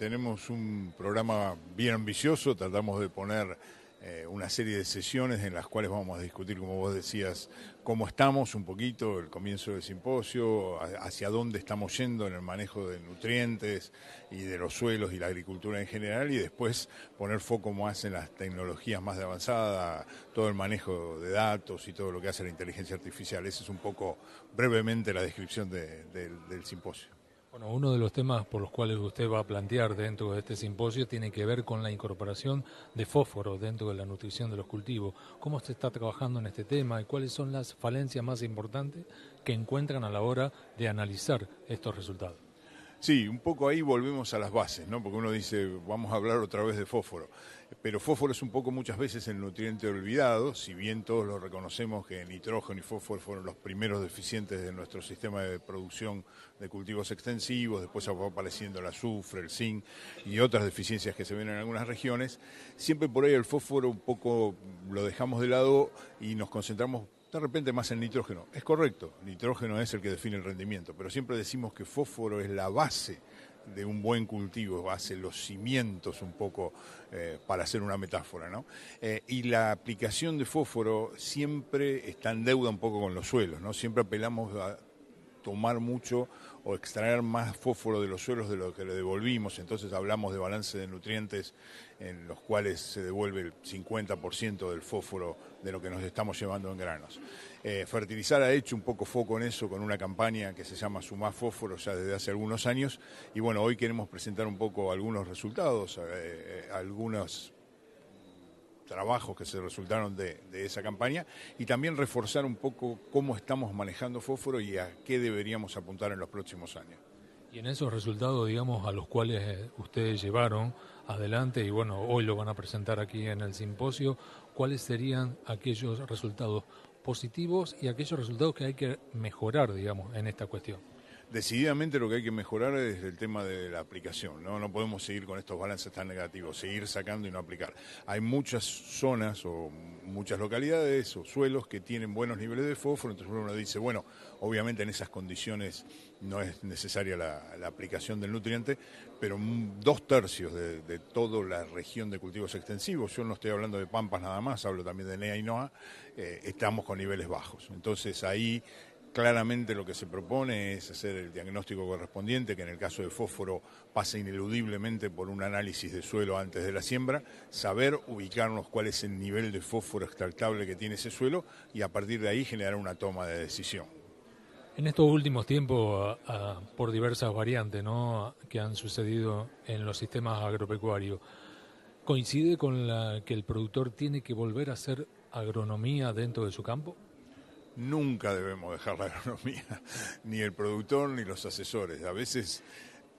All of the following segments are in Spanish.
tenemos un programa bien ambicioso, tratamos de poner una serie de sesiones en las cuales vamos a discutir, como vos decías, cómo estamos un poquito, el comienzo del simposio, hacia dónde estamos yendo en el manejo de nutrientes y de los suelos y la agricultura en general, y después poner foco más en las tecnologías más avanzadas, todo el manejo de datos y todo lo que hace la inteligencia artificial. Esa es un poco brevemente la descripción del simposio. Bueno, uno de los temas por los cuales usted va a plantear dentro de este simposio tiene que ver con la incorporación de fósforo dentro de la nutrición de los cultivos. ¿Cómo se está trabajando en este tema y cuáles son las falencias más importantes que encuentran a la hora de analizar estos resultados? Sí, un poco ahí volvemos a las bases, ¿no? Porque uno dice, vamos a hablar otra vez de fósforo. Pero fósforo es un poco muchas veces el nutriente olvidado, si bien todos lo reconocemos que nitrógeno y fósforo fueron los primeros deficientes de nuestro sistema de producción de cultivos extensivos, después va apareciendo el azufre, el zinc y otras deficiencias que se ven en algunas regiones. Siempre por ahí el fósforo un poco lo dejamos de lado y nos concentramos de repente más en nitrógeno. Es correcto, nitrógeno es el que define el rendimiento, pero siempre decimos que fósforo es la base de un buen cultivo, hace los cimientos un poco, para hacer una metáfora, ¿no? Y la aplicación de fósforo siempre está en deuda un poco con los suelos, ¿no? Siempre apelamos a tomar mucho o extraer más fósforo de los suelos de lo que le devolvimos, entonces hablamos de balance de nutrientes en los cuales se devuelve el 50% del fósforo de lo que nos estamos llevando en granos. Fertilizar ha hecho un poco foco en eso con una campaña que se llama Sumá Fósforo ya desde hace algunos años y bueno, hoy queremos presentar un poco algunos resultados, algunos trabajos que se resultaron de esa campaña y también reforzar un poco cómo estamos manejando fósforo y a qué deberíamos apuntar en los próximos años. Y en esos resultados, digamos, a los cuales ustedes llevaron adelante y bueno, hoy lo van a presentar aquí en el simposio, ¿cuáles serían aquellos resultados positivos y aquellos resultados que hay que mejorar, digamos, en esta cuestión? Decididamente lo que hay que mejorar es el tema de la aplicación, ¿no? No podemos seguir con estos balances tan negativos, seguir sacando y no aplicar. Hay muchas zonas o muchas localidades o suelos que tienen buenos niveles de fósforo, entonces uno dice, bueno, obviamente en esas condiciones no es necesaria la aplicación del nutriente, pero 2/3 de toda la región de cultivos extensivos, yo no estoy hablando de pampas nada más, hablo también de NEA y NOA, estamos con niveles bajos. Entonces ahí claramente lo que se propone es hacer el diagnóstico correspondiente, que en el caso de fósforo pasa ineludiblemente por un análisis de suelo antes de la siembra, saber ubicarnos cuál es el nivel de fósforo extractable que tiene ese suelo y a partir de ahí generar una toma de decisión. En estos últimos tiempos, por diversas variantes, ¿no?, que han sucedido en los sistemas agropecuarios, ¿coincide con que el productor tiene que volver a hacer agronomía dentro de su campo? Nunca debemos dejar la agronomía, ni el productor ni los asesores. A veces,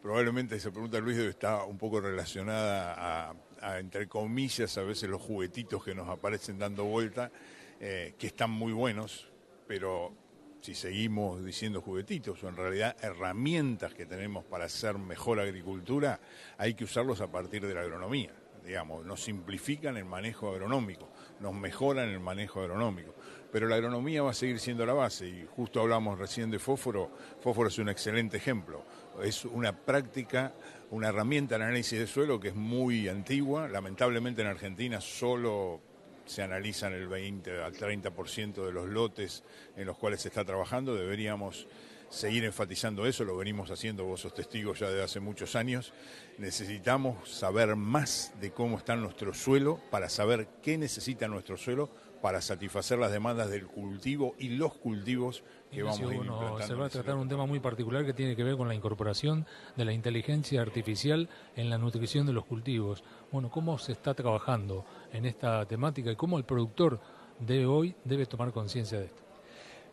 probablemente esa pregunta, Luis, está un poco relacionada a, entre comillas, a veces los juguetitos que nos aparecen dando vuelta, que están muy buenos, pero si seguimos diciendo juguetitos o en realidad herramientas que tenemos para hacer mejor agricultura, hay que usarlos a partir de la agronomía. Digamos, nos simplifican el manejo agronómico, nos mejoran el manejo agronómico, pero la agronomía va a seguir siendo la base y justo hablamos recién de fósforo, fósforo es un excelente ejemplo, es una práctica, una herramienta de análisis de suelo que es muy antigua, lamentablemente en Argentina solo se analizan el 20 al 30% de los lotes en los cuales se está trabajando, deberíamos seguir enfatizando eso, lo venimos haciendo, vos sos testigos ya de hace muchos años. Necesitamos saber más de cómo está nuestro suelo para saber qué necesita nuestro suelo para satisfacer las demandas del cultivo y los cultivos que vamos a ir implantando. Se va a tratar un tema muy particular que tiene que ver con la incorporación de la inteligencia artificial en la nutrición de los cultivos. Bueno, ¿cómo se está trabajando en esta temática y cómo el productor de hoy debe tomar conciencia de esto?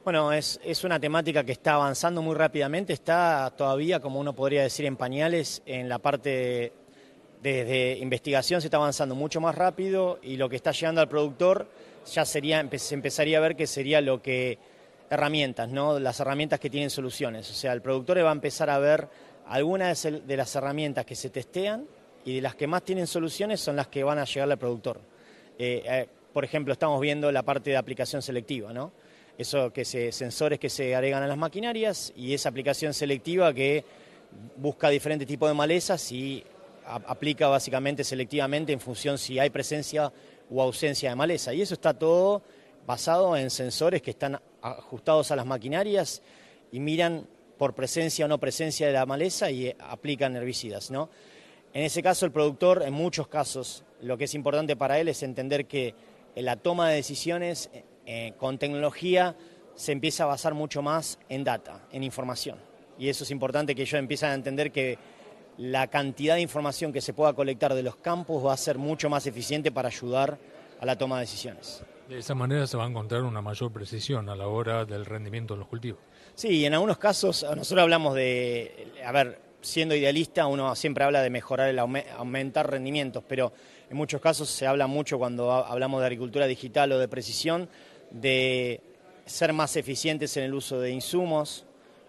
Bueno, es una temática que está avanzando muy rápidamente, está todavía, como uno podría decir, en pañales. En la parte de investigación se está avanzando mucho más rápido y lo que está llegando al productor ya se empezaría a ver que sería lo que herramientas, ¿no? Las herramientas que tienen soluciones. O sea, el productor va a empezar a ver algunas de las herramientas que se testean y de las que más tienen soluciones son las que van a llegarle al productor. Por ejemplo, estamos viendo la parte de aplicación selectiva, ¿no? Eso sensores que se agregan a las maquinarias y esa aplicación selectiva que busca diferentes tipos de malezas y aplica básicamente selectivamente en función si hay presencia o ausencia de maleza. Y eso está todo basado en sensores que están ajustados a las maquinarias y miran por presencia o no presencia de la maleza y aplican herbicidas, ¿no? En ese caso, el productor, en muchos casos, lo que es importante para él es entender que en la toma de decisiones con tecnología se empieza a basar mucho más en data, en información. Y eso es importante, que ellos empiezan a entender que la cantidad de información que se pueda colectar de los campos va a ser mucho más eficiente para ayudar a la toma de decisiones. De esa manera se va a encontrar una mayor precisión a la hora del rendimiento de los cultivos. Sí, en algunos casos, nosotros hablamos de, siendo idealista, uno siempre habla de mejorar, aumentar rendimientos, pero en muchos casos se habla mucho cuando hablamos de agricultura digital o de precisión, de ser más eficientes en el uso de insumos,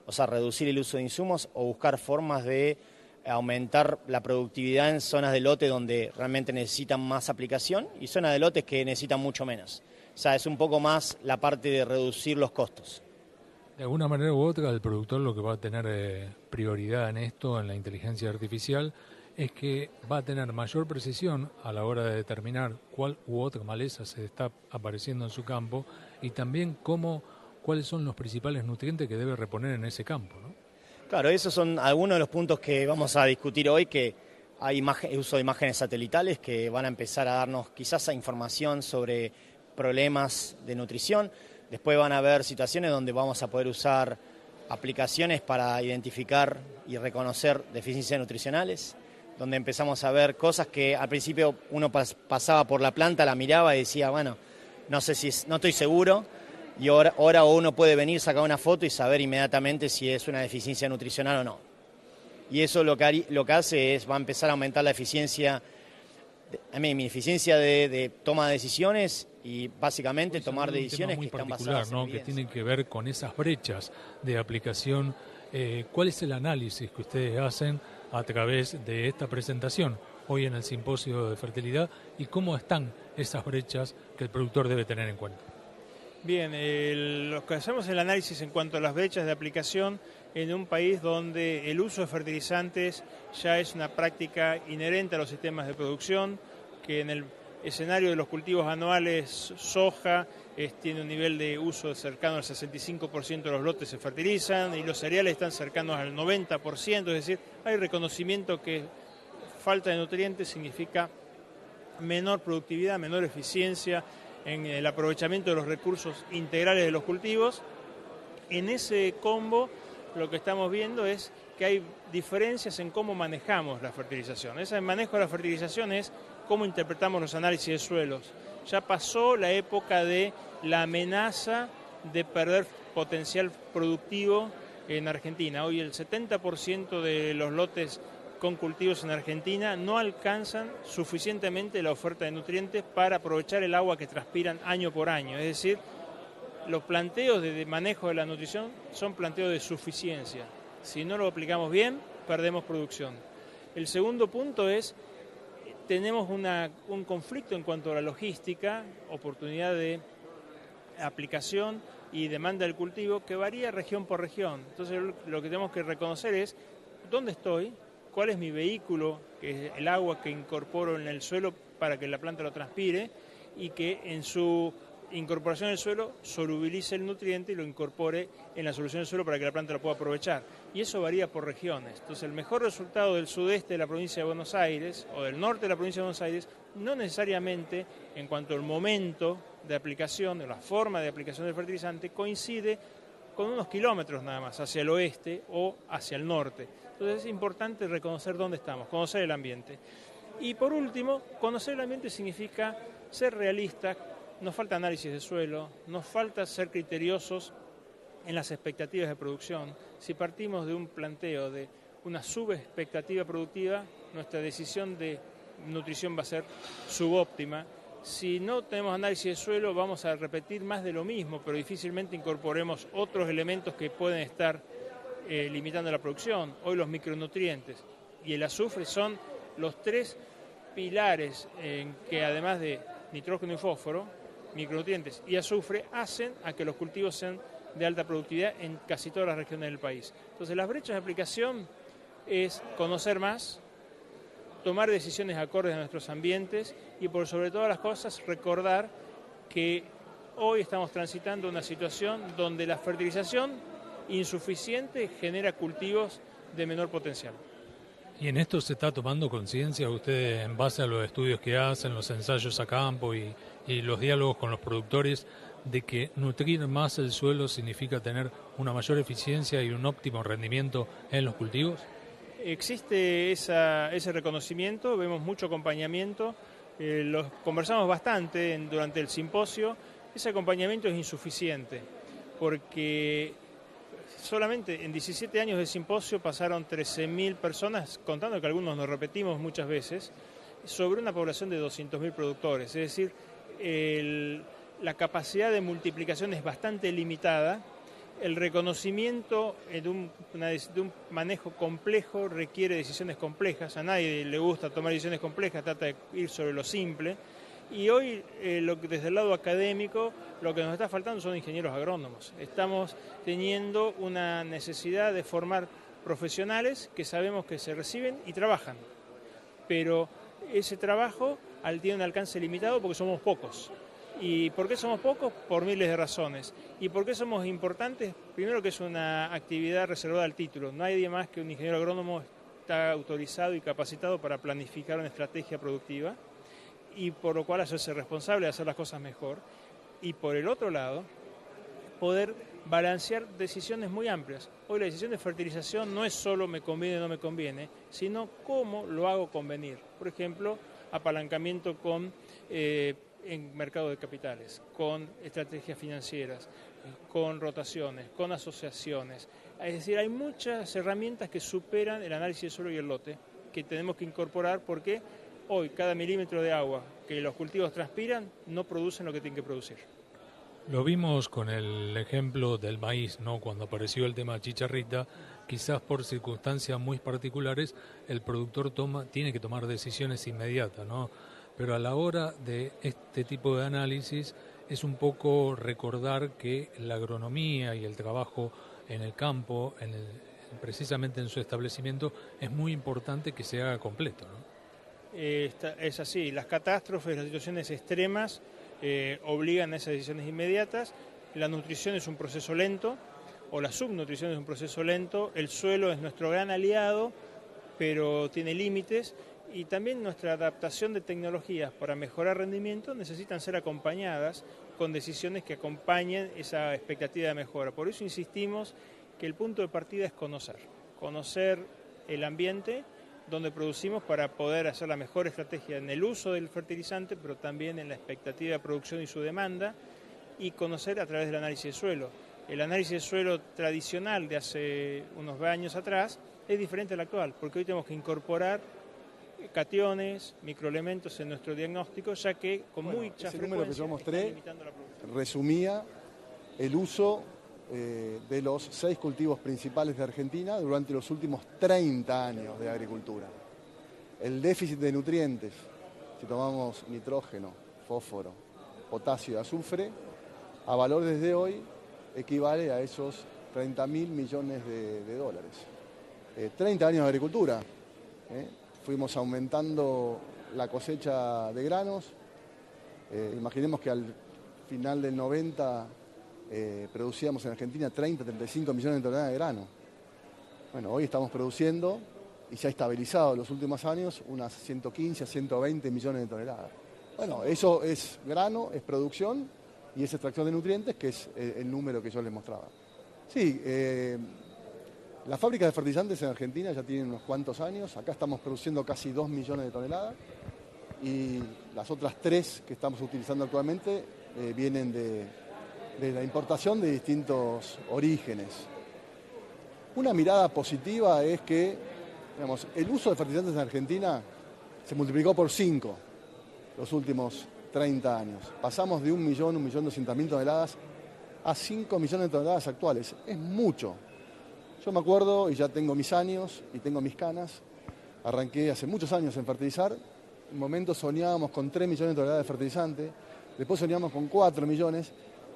o sea, reducir el uso de insumos o buscar formas de aumentar la productividad en zonas de lote donde realmente necesitan más aplicación y zonas de lotes que necesitan mucho menos. O sea, es un poco más la parte de reducir los costos. De alguna manera u otra, el productor lo que va a tener prioridad en esto, en la inteligencia artificial, es que va a tener mayor precisión a la hora de determinar cuál u otra maleza se está apareciendo en su campo y también cuáles son los principales nutrientes que debe reponer en ese campo, ¿no? Claro, esos son algunos de los puntos que vamos a discutir hoy, que hay uso de imágenes satelitales que van a empezar a darnos quizás información sobre problemas de nutrición. Después van a haber situaciones donde vamos a poder usar aplicaciones para identificar y reconocer deficiencias nutricionales, donde empezamos a ver cosas que al principio uno pasaba por la planta, la miraba y decía, bueno, no estoy seguro, y ahora uno puede venir, sacar una foto y saber inmediatamente si es una deficiencia nutricional o no. Y eso lo que hace es, va a empezar a aumentar la eficiencia, mi eficiencia de toma de decisiones y básicamente tomar decisiones que están basadas en evidencia. Que tienen que ver con esas brechas de aplicación. ¿Cuál es el análisis que ustedes hacen a través de esta presentación hoy en el Simposio de Fertilidad y cómo están esas brechas que el productor debe tener en cuenta? Bien, lo que hacemos es el análisis en cuanto a las brechas de aplicación en un país donde el uso de fertilizantes ya es una práctica inherente a los sistemas de producción, que en el escenario de los cultivos anuales soja tiene un nivel de uso cercano al 65% de los lotes se fertilizan y los cereales están cercanos al 90%, es decir, hay reconocimiento que falta de nutrientes significa menor productividad, menor eficiencia en el aprovechamiento de los recursos integrales de los cultivos. En ese combo lo que estamos viendo es que hay diferencias en cómo manejamos la fertilización. Ese manejo de la fertilización es cómo interpretamos los análisis de suelos. Ya pasó la época de la amenaza de perder potencial productivo en Argentina. Hoy el 70% de los lotes con cultivos en Argentina no alcanzan suficientemente la oferta de nutrientes para aprovechar el agua que transpiran año por año. Es decir, los planteos de manejo de la nutrición son planteos de suficiencia. Si no lo aplicamos bien, perdemos producción. El segundo punto es, tenemos un conflicto en cuanto a la logística, oportunidad de aplicación y demanda del cultivo que varía región por región. Entonces lo que tenemos que reconocer es dónde estoy, cuál es mi vehículo, que es el agua que incorporo en el suelo para que la planta lo transpire y que en su incorporación al suelo solubilice el nutriente y lo incorpore en la solución del suelo para que la planta lo pueda aprovechar. Y eso varía por regiones. Entonces el mejor resultado del sudeste de la provincia de Buenos Aires o del norte de la provincia de Buenos Aires no necesariamente en cuanto al momento de aplicación, o la forma de aplicación del fertilizante, coincide con unos kilómetros nada más hacia el oeste o hacia el norte. Entonces es importante reconocer dónde estamos, conocer el ambiente. Y por último, conocer el ambiente significa ser realista. Nos falta análisis de suelo, nos falta ser criteriosos en las expectativas de producción. Si partimos de un planteo de una subexpectativa productiva, nuestra decisión de nutrición va a ser subóptima. Si no tenemos análisis de suelo, vamos a repetir más de lo mismo, pero difícilmente incorporemos otros elementos que pueden estar limitando la producción. Hoy los micronutrientes y el azufre son los tres pilares en que, además de nitrógeno y fósforo, micronutrientes y azufre, hacen a que los cultivos sean de alta productividad en casi todas las regiones del país. Entonces las brechas de aplicación es conocer más, tomar decisiones acordes a nuestros ambientes y por sobre todas las cosas recordar que hoy estamos transitando una situación donde la fertilización insuficiente genera cultivos de menor potencial. Y en esto se está tomando conciencia usted en base a los estudios que hacen, los ensayos a campo y los diálogos con los productores, de que nutrir más el suelo significa tener una mayor eficiencia y un óptimo rendimiento en los cultivos. Existe ese reconocimiento, vemos mucho acompañamiento, los conversamos bastante durante el simposio. Ese acompañamiento es insuficiente porque solamente en 17 años de simposio pasaron 13.000 personas, contando que algunos nos repetimos muchas veces, sobre una población de 200.000 productores. Es decir, la capacidad de multiplicación es bastante limitada. El reconocimiento de un manejo complejo requiere decisiones complejas. A nadie le gusta tomar decisiones complejas, trata de ir sobre lo simple. Y hoy, desde el lado académico, lo que nos está faltando son ingenieros agrónomos. Estamos teniendo una necesidad de formar profesionales que sabemos que se reciben y trabajan. Pero ese trabajo tiene un alcance limitado porque somos pocos. ¿Y por qué somos pocos? Por miles de razones. ¿Y por qué somos importantes? Primero, que es una actividad reservada al título. Nadie más que un ingeniero agrónomo está autorizado y capacitado para planificar una estrategia productiva y por lo cual hacerse responsable de hacer las cosas mejor. Y por el otro lado, poder balancear decisiones muy amplias. Hoy la decisión de fertilización no es solo me conviene o no me conviene, sino cómo lo hago convenir. Por ejemplo, apalancamiento en mercado de capitales, con estrategias financieras, con rotaciones, con asociaciones. Es decir, hay muchas herramientas que superan el análisis de suelo y el lote que tenemos que incorporar porque hoy cada milímetro de agua que los cultivos transpiran no producen lo que tienen que producir. Lo vimos con el ejemplo del maíz, ¿no? Cuando apareció el tema chicharrita, quizás por circunstancias muy particulares, el productor tiene que tomar decisiones inmediatas, ¿no? Pero a la hora de este tipo de análisis es un poco recordar que la agronomía y el trabajo en el campo, precisamente en su establecimiento, es muy importante que se haga completo, ¿no? Es así, las catástrofes, las situaciones extremas obligan a esas decisiones inmediatas. La nutrición es un proceso lento, o la subnutrición es un proceso lento. El suelo es nuestro gran aliado, pero tiene límites. Y también nuestra adaptación de tecnologías para mejorar rendimiento necesitan ser acompañadas con decisiones que acompañen esa expectativa de mejora. Por eso insistimos que el punto de partida es conocer el ambiente donde producimos para poder hacer la mejor estrategia en el uso del fertilizante, pero también en la expectativa de producción y su demanda, y conocer a través del análisis de suelo. El análisis de suelo tradicional de hace unos años atrás es diferente al actual, porque hoy tenemos que incorporar cationes, microelementos en nuestro diagnóstico, ya que con mucha frecuencia número que yo mostré limitando la producción. Resumía el uso de los 6 cultivos principales de Argentina durante los últimos 30 años de agricultura. El déficit de nutrientes, si tomamos nitrógeno, fósforo, potasio y azufre, a valor desde hoy equivale a esos 30.000 millones de dólares. 30 años de agricultura. Fuimos aumentando la cosecha de granos. Imaginemos que al final del 90 producíamos en Argentina 30-35 millones de toneladas de grano. Bueno, hoy estamos produciendo, y se ha estabilizado en los últimos años, unas 115 a 120 millones de toneladas. Bueno, eso es grano, es producción y es extracción de nutrientes, que es el número que yo les mostraba. Sí, las fábricas de fertilizantes en Argentina ya tienen unos cuantos años. Acá estamos produciendo casi 2 millones de toneladas y las otras 3 que estamos utilizando actualmente vienen de la importación de distintos orígenes. Una mirada positiva es que, digamos, el uso de fertilizantes en Argentina se multiplicó por 5 los últimos 30 años. Pasamos de 1.200.000 toneladas a 5 millones de toneladas actuales. Es mucho. Yo me acuerdo, y ya tengo mis años y tengo mis canas, arranqué hace muchos años en fertilizar. En un momento soñábamos con 3 millones de toneladas de fertilizante, después soñábamos con 4 millones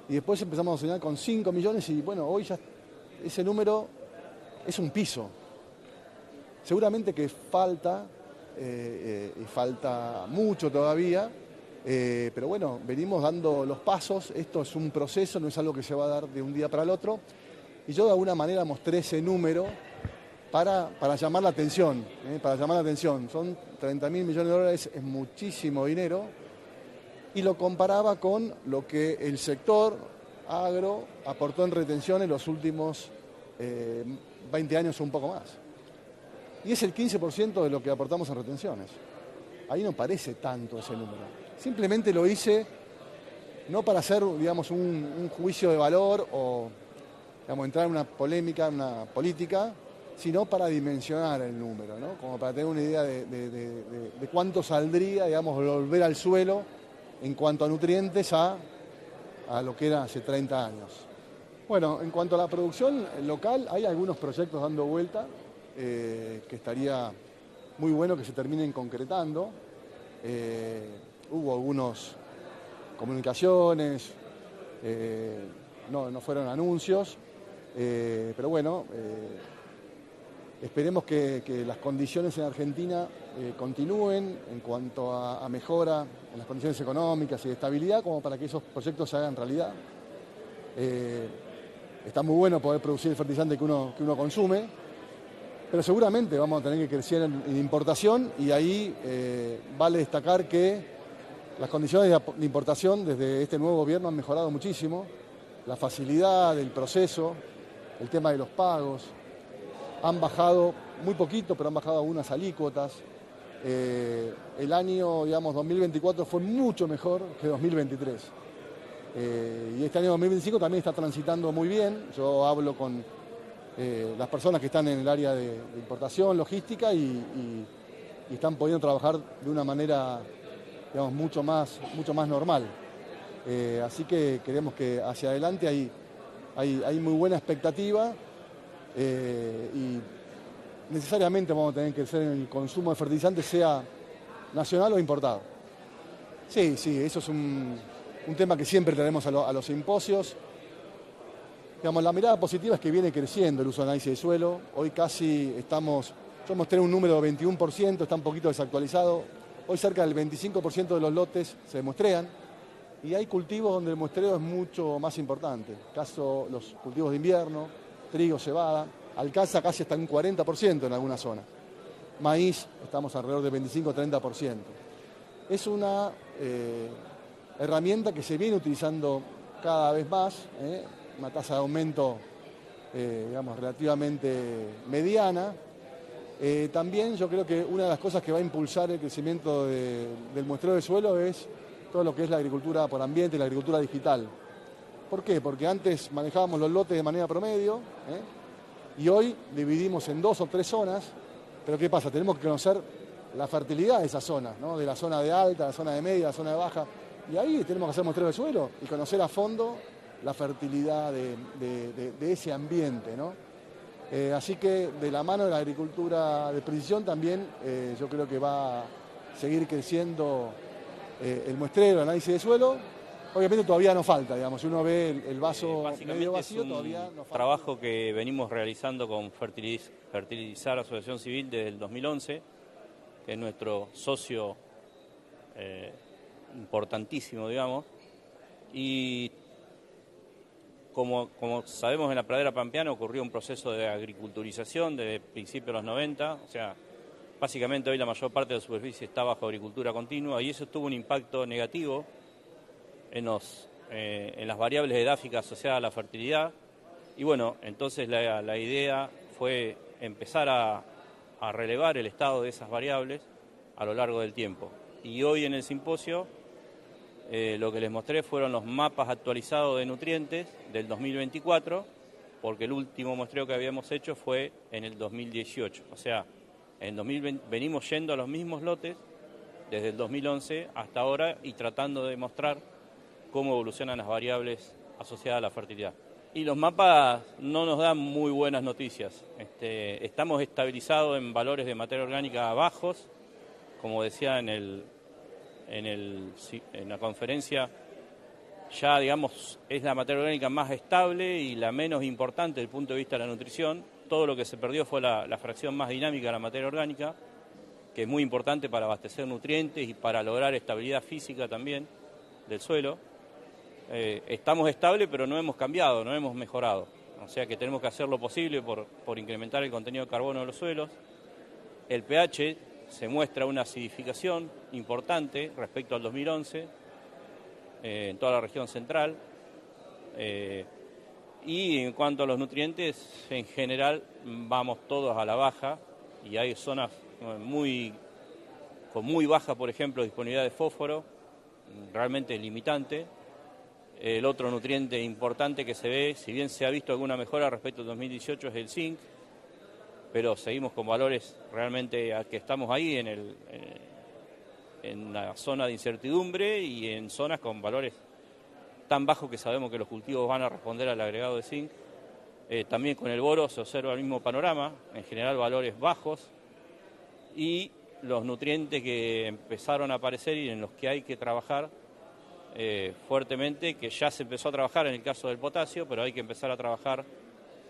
y después empezamos a soñar con 5 millones y bueno, hoy ya ese número es un piso. Seguramente que falta y falta mucho todavía, pero bueno, venimos dando los pasos. Esto es un proceso, no es algo que se va a dar de un día para el otro, y yo de alguna manera mostré ese número para llamar la atención, Son 30.000 millones de dólares, es muchísimo dinero, y lo comparaba con lo que el sector agro aportó en retención en los últimos 20 años o un poco más. Y es el 15% de lo que aportamos en retenciones. Ahí no parece tanto ese número. Simplemente lo hice no para hacer, digamos, un juicio de valor o, digamos, entrar en una polémica, en una política, sino para dimensionar el número, ¿no? Como para tener una idea de cuánto saldría, digamos, volver al suelo en cuanto a nutrientes a lo que era hace 30 años. Bueno, en cuanto a la producción local, hay algunos proyectos dando vuelta que estaría muy bueno que se terminen concretando. Hubo algunas comunicaciones, no fueron anuncios, pero bueno, esperemos que las condiciones en Argentina continúen en cuanto a mejora en las condiciones económicas y de estabilidad, como para que esos proyectos se hagan realidad. Está muy bueno poder producir el fertilizante que uno consume, pero seguramente vamos a tener que crecer en importación, y ahí vale destacar que las condiciones de importación desde este nuevo gobierno han mejorado muchísimo. La facilidad del proceso, el tema de los pagos, han bajado muy poquito, pero han bajado algunas alícuotas. El año, digamos, 2024 fue mucho mejor que 2023. Y este año 2025 también está transitando muy bien. Yo hablo con las personas que están en el área de importación, logística, y están pudiendo trabajar de una manera, digamos, mucho más normal. Así que creemos que hacia adelante hay muy buena expectativa, y necesariamente vamos a tener que hacer el consumo de fertilizantes, sea nacional o importado. Sí, eso es un tema que siempre traemos a los simposios. Digamos, la mirada positiva es que viene creciendo el uso de análisis de suelo. Hoy casi yo mostré un número de 21%, está un poquito desactualizado. Hoy cerca del 25% de los lotes se muestrean, y hay cultivos donde el muestreo es mucho más importante. Caso los cultivos de invierno, trigo, cebada, alcanza casi hasta un 40% en alguna zona. Maíz, estamos alrededor del 25-30%. Es una herramienta que se viene utilizando cada vez más, una tasa de aumento, digamos, relativamente mediana. También yo creo que una de las cosas que va a impulsar el crecimiento del muestreo de suelo es todo lo que es la agricultura por ambiente y la agricultura digital. ¿Por qué? Porque antes manejábamos los lotes de manera promedio, y hoy dividimos en 2 o 3 zonas, pero ¿qué pasa? Tenemos que conocer la fertilidad de esas zonas, ¿no? De la zona de alta, la zona de media, la zona de baja, y ahí tenemos que hacer muestreo de suelo y conocer a fondo la fertilidad de ese ambiente, ¿no? Así que de la mano de la agricultura de precisión también yo creo que va a seguir creciendo el muestreo, el análisis de suelo. Obviamente todavía nos falta, digamos, si uno ve el vaso medio vacío, todavía nos falta. Trabajo que venimos realizando con Fertilizar Asociación Civil desde el 2011, que es nuestro socio importantísimo, digamos, y como sabemos, en la pradera pampeana ocurrió un proceso de agriculturización desde principios de los 90, o sea, básicamente hoy la mayor parte de la superficie está bajo agricultura continua, y eso tuvo un impacto negativo en las variables edáficas asociadas a la fertilidad. Y bueno, entonces la idea fue empezar a relevar el estado de esas variables a lo largo del tiempo. Y hoy en el simposio lo que les mostré fueron los mapas actualizados de nutrientes del 2024, porque el último muestreo que habíamos hecho fue en el 2018. O sea, en 2020 venimos yendo a los mismos lotes desde el 2011 hasta ahora y tratando de mostrar cómo evolucionan las variables asociadas a la fertilidad. Y los mapas no nos dan muy buenas noticias. Estamos estabilizados en valores de materia orgánica bajos, como decía en la conferencia, ya digamos es la materia orgánica más estable y la menos importante desde el punto de vista de la nutrición. Todo lo que se perdió fue la fracción más dinámica de la materia orgánica. que es muy importante para abastecer nutrientes y para lograr estabilidad física también del suelo. Estamos estables, pero no hemos cambiado, no hemos mejorado. O sea que tenemos que hacer lo posible por incrementar el contenido de carbono de los suelos. El pH se muestra una acidificación importante respecto al 2011 en toda la región central. Y en cuanto a los nutrientes, en general vamos todos a la baja y hay zonas con muy baja, por ejemplo, disponibilidad de fósforo, realmente limitante. El otro nutriente importante que se ve, si bien se ha visto alguna mejora respecto al 2018, es el zinc, pero seguimos con valores realmente que estamos ahí en la zona de incertidumbre y en zonas con valores tan bajos que sabemos que los cultivos van a responder al agregado de zinc. También con el boro se observa el mismo panorama, en general valores bajos, y los nutrientes que empezaron a aparecer y en los que hay que trabajar fuertemente, que ya se empezó a trabajar en el caso del potasio, pero hay que empezar a trabajar,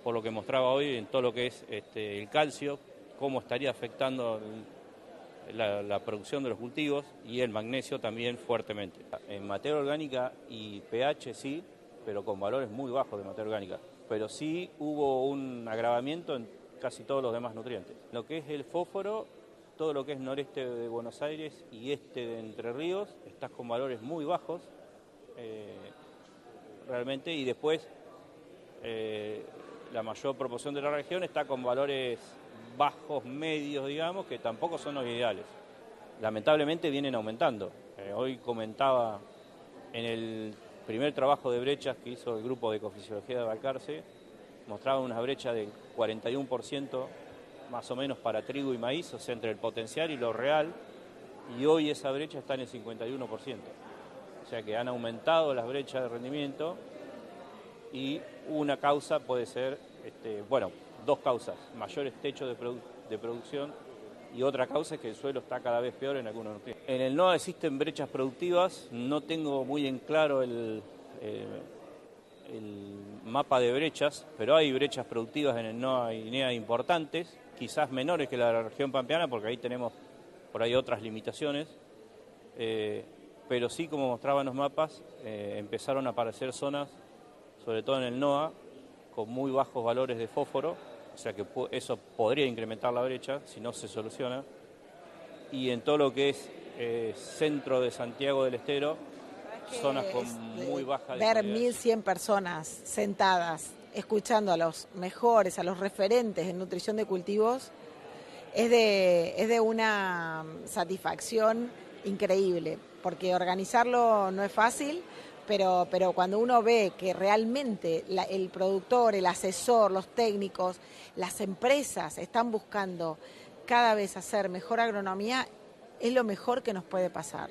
por lo que mostraba hoy, en todo lo que es el calcio, cómo estaría afectando la producción de los cultivos, y el magnesio también fuertemente. En materia orgánica y pH sí, pero con valores muy bajos de materia orgánica. Pero sí hubo un agravamiento en casi todos los demás nutrientes. Lo que es el fósforo, todo lo que es noreste de Buenos Aires y este de Entre Ríos, estás con valores muy bajos realmente, y después la mayor proporción de la región está con valores bajos, medios, digamos, que tampoco son los ideales. Lamentablemente vienen aumentando. Hoy comentaba en el primer trabajo de brechas que hizo el grupo de ecofisiología de Balcarce, mostraba una brecha del 41% más o menos para trigo y maíz, o sea, entre el potencial y lo real, y hoy esa brecha está en el 51%. O sea que han aumentado las brechas de rendimiento, y una causa puede ser, dos causas: mayores techos de producción, y otra causa es que el suelo está cada vez peor en algunos nutrientes. En el NOA existen brechas productivas, no tengo muy en claro el mapa de brechas, pero hay brechas productivas en el NOA y NEA importantes, quizás menores que la región pampeana, porque ahí tenemos por ahí otras limitaciones, pero sí, como mostraban los mapas, empezaron a aparecer zonas, sobre todo en el NOA, con muy bajos valores de fósforo, o sea que eso podría incrementar la brecha si no se soluciona. Y en todo lo que es centro de Santiago del Estero, zonas con muy baja ver disponibilidad. 1.100 personas sentadas escuchando a los mejores, a los referentes en nutrición de cultivos, es de una satisfacción increíble, porque organizarlo no es fácil, pero cuando uno ve que realmente el productor, el asesor, los técnicos, las empresas están buscando cada vez hacer mejor agronomía, es lo mejor que nos puede pasar.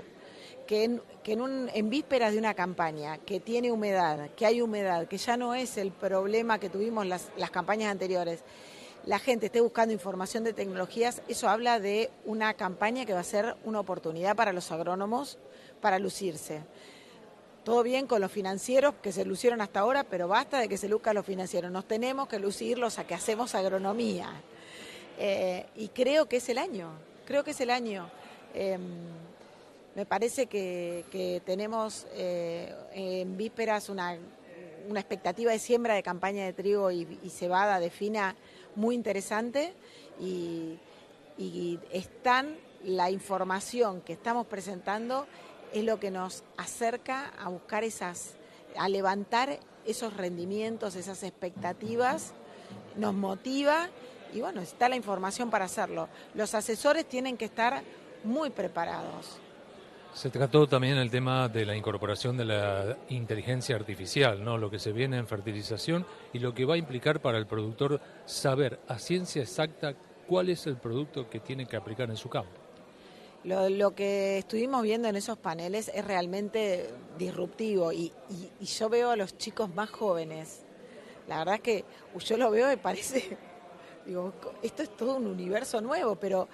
Que en vísperas de una campaña que tiene humedad, que hay humedad, que ya no es el problema que tuvimos las campañas anteriores, la gente esté buscando información de tecnologías, eso habla de una campaña que va a ser una oportunidad para los agrónomos para lucirse. Todo bien con los financieros que se lucieron hasta ahora, pero basta de que se luzcan los financieros, nos tenemos que lucir los a que hacemos agronomía. Y creo que es el año, me parece que tenemos en vísperas una expectativa de siembra de campaña de trigo y cebada de fina muy interesante, y la información que estamos presentando es lo que nos acerca a buscar a levantar esos rendimientos, esas expectativas, nos motiva, y bueno, está la información para hacerlo. Los asesores tienen que estar muy preparados. Se trató también el tema de la incorporación de la inteligencia artificial, ¿no? Lo que se viene en fertilización y lo que va a implicar para el productor saber a ciencia exacta cuál es el producto que tiene que aplicar en su campo. Lo que estuvimos viendo en esos paneles es realmente disruptivo, y yo veo a los chicos más jóvenes, la verdad es que yo lo veo y parece, digo, esto es todo un universo nuevo, pero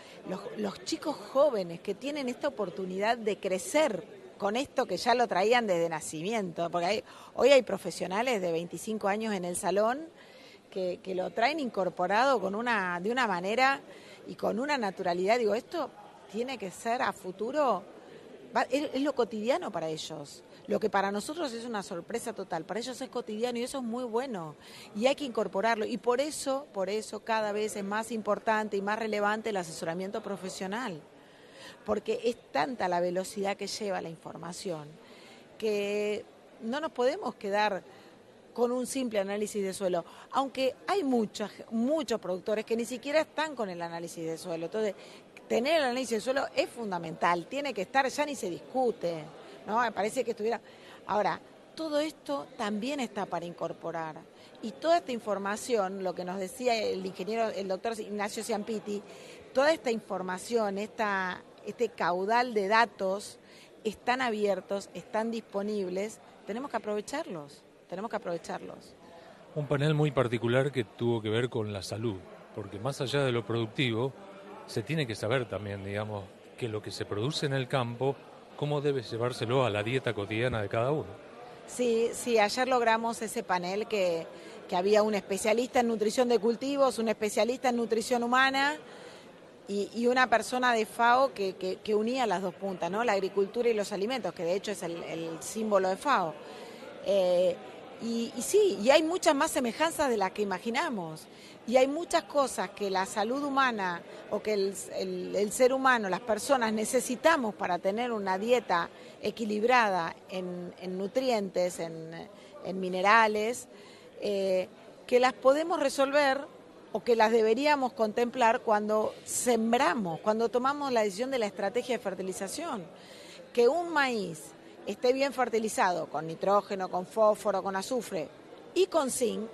los chicos jóvenes que tienen esta oportunidad de crecer con esto que ya lo traían desde nacimiento, porque hoy hay profesionales de 25 años en el salón que lo traen incorporado de una manera y con una naturalidad, digo, esto tiene que ser a futuro, es lo cotidiano para ellos. Lo que para nosotros es una sorpresa total, para ellos es cotidiano y eso es muy bueno y hay que incorporarlo. Y por eso cada vez es más importante y más relevante el asesoramiento profesional, porque es tanta la velocidad que lleva la información que no nos podemos quedar con un simple análisis de suelo, aunque hay muchos productores que ni siquiera están con el análisis de suelo. Entonces, tener el análisis de suelo es fundamental, tiene que estar, ya ni se discute, ¿no? Me parece que estuviera... Ahora, todo esto también está para incorporar. Y toda esta información, lo que nos decía el doctor Ignacio Ciampiti, toda esta información, este caudal de datos están abiertos, están disponibles, tenemos que aprovecharlos. Un panel muy particular que tuvo que ver con la salud, porque más allá de lo productivo, se tiene que saber también, digamos, que lo que se produce en el campo, cómo debe llevárselo a la dieta cotidiana de cada uno. Sí, ayer logramos ese panel que había un especialista en nutrición de cultivos, un especialista en nutrición humana y una persona de FAO que unía las dos puntas, ¿no? La agricultura y los alimentos, que de hecho es el símbolo de FAO. Y sí, y hay muchas más semejanzas de las que imaginamos. Y hay muchas cosas que la salud humana o que el ser humano, las personas, necesitamos para tener una dieta equilibrada en nutrientes, en minerales, que las podemos resolver o que las deberíamos contemplar cuando sembramos, cuando tomamos la decisión de la estrategia de fertilización. Que un maíz esté bien fertilizado con nitrógeno, con fósforo, con azufre y con zinc,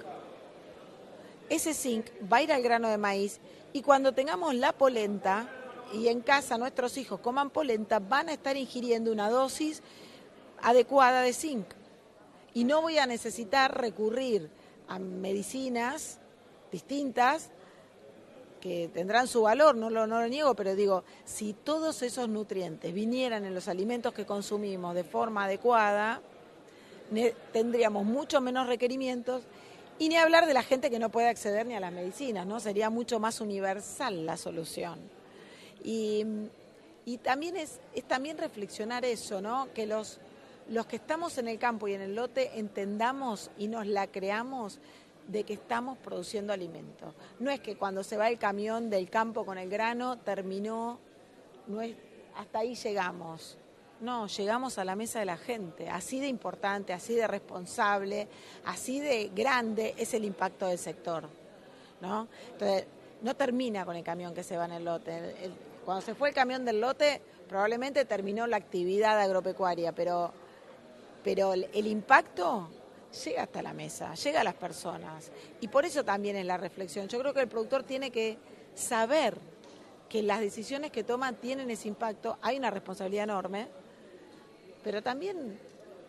ese zinc va a ir al grano de maíz y cuando tengamos la polenta y en casa nuestros hijos coman polenta, van a estar ingiriendo una dosis adecuada de zinc y no voy a necesitar recurrir a medicinas distintas que tendrán su valor, no lo niego, pero digo, si todos esos nutrientes vinieran en los alimentos que consumimos de forma adecuada, tendríamos mucho menos requerimientos y ni hablar de la gente que no puede acceder ni a las medicinas, ¿no? Sería mucho más universal la solución. Y también es también reflexionar eso, ¿no? Que los que estamos en el campo y en el lote entendamos y nos la creamos de que estamos produciendo alimentos. No es que cuando se va el camión del campo con el grano terminó, no es, hasta ahí llegamos. No, llegamos a la mesa de la gente. Así de importante, así de responsable, así de grande es el impacto del sector, ¿no? Entonces, no termina con el camión que se va en el lote. Cuando se fue el camión del lote, probablemente terminó la actividad agropecuaria, pero el impacto llega hasta la mesa, llega a las personas. Y por eso también es la reflexión. Yo creo que el productor tiene que saber que las decisiones que toman tienen ese impacto. Hay una responsabilidad enorme, pero también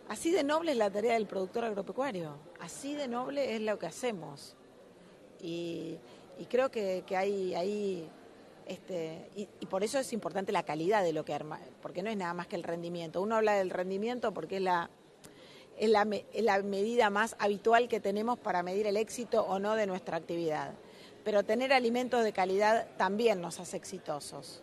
así de noble es la tarea del productor agropecuario. Así de noble es lo que hacemos. Y creo que hay ahí... y por eso es importante la calidad de lo que arma, porque no es nada más que el rendimiento. Uno habla del rendimiento porque es la medida más habitual que tenemos para medir el éxito o no de nuestra actividad. Pero tener alimentos de calidad también nos hace exitosos.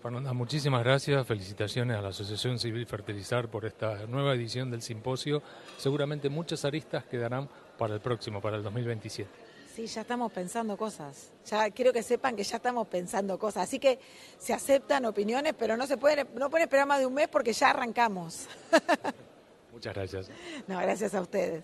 Fernanda, muchísimas gracias. Felicitaciones a la Asociación Civil Fertilizar por esta nueva edición del simposio. Seguramente muchas aristas quedarán para el próximo, para el 2027. Sí, ya estamos pensando cosas. Ya quiero que sepan que ya estamos pensando cosas. Así que se aceptan opiniones, pero no pueden esperar más de un mes porque ya arrancamos. Muchas gracias. No, gracias a ustedes.